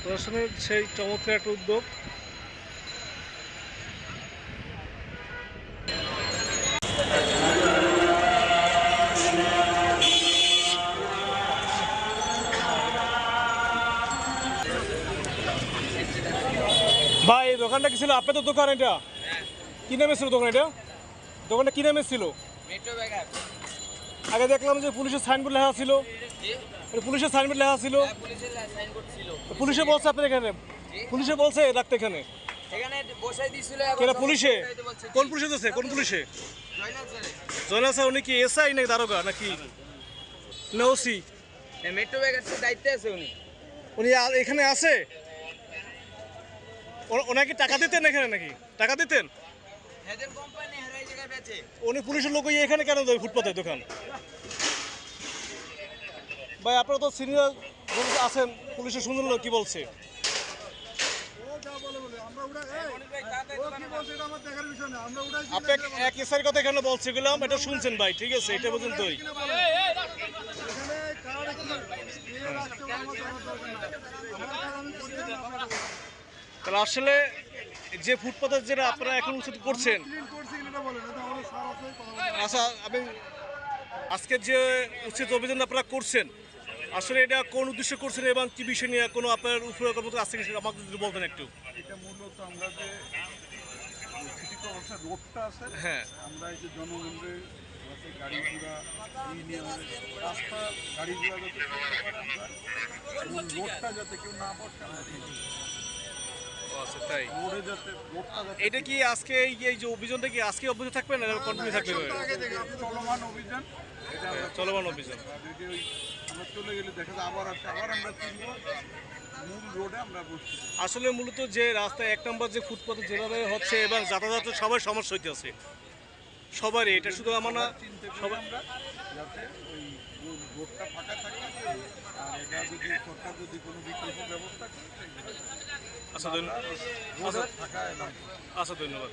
প্রশাসনের সেই চমৎকার একটা উদ্যোগ। ভাই এই দোকানটা কি ছিল আপনাদের দোকান? এটা কি নামে ছিল দোকান? দোকানটা কি নামে ছিল? আগে দেখলাম যে পুলিশের সাইনবোর্ড লেখা ছিল। পুলিশের সাইনবোর্ড লেখা ছিল। পুলিশে বলছে আপনার এখানে, পুলিশে বলছে রাখতে এখানে পুলিশে। কোন পুলিশে দিচ্ছে? কোন পুলিশে? জয়নাল স্যার উনি কি এসআই নাকি দারোগা নাকি না ওসি? মেট্রো ব্যাগের দায়িত্বে আছে উনি। উনি এখানে আছে? ওনাকে টাকা দিতেন এখানে নাকি? টাকা দিতেন? উনি পুলিশের লোক এখানে কেন ফুটপাতে দোকান? ভাই আপনারা তো সিনিয়র আছেন, পুলিশের শুনলেন কি বলছে? আপনি এক এসআইয়ের কথা এখানে বলছে গেলাম, এটা শুনছেন ভাই, ঠিক আছে, এটা পর্যন্তই। তাহলে আসলে যে ফুটপাতের যেটা আপনারা এখন উচ্ছেদ করছেন, আচ্ছা আমি আজকের যে উচ্ছেদ অভিযান আপনারা করছেন আসলে এটা কোন উদ্দেশ্যে করছেন এবং কি বিষয় নিয়ে কোনো আপনার উপরে আছে সেটা আমাকে যদি বলতেন একটু। এটা মূলত আমরা যে সিটি কর্পোরেশন রোডটা আছে, হ্যাঁ, আমরা এই যে জনগণের গাড়ি ঘোড়া রাস্তা গাড়ি ঘোড়া যাতে এবং রোডটা যাতে কেউ না বসে আমরা তাই এটা কি আজকে এই যে অভিযানটা কি আজকে অভিযান থাকবে না কন্টিনিউ থাকবে? চলমান অভিযান, চলমান অভিযান। আমরা চলে গেলে দেখা যায় আবার আসে, আবার আমরা চিনব মূল রোডে আমরা বসছি। আসলে মূলত যে রাস্তায় 1 নম্বর যে ফুটপাথে যেভাবে হচ্ছে এবং যাতায়াতের সবার সমস্যা হইতেছে সবারই, এটা শুধু আমার না, সবাই আমরা যাতে ওই রোডটা ফাঁকা থাকে আর এটা যদি সরকার যদি কোনো বিকল্প ব্যবস্থা করে। আচ্ছা ধন্যবাদ। আচ্ছা ধন্যবাদ।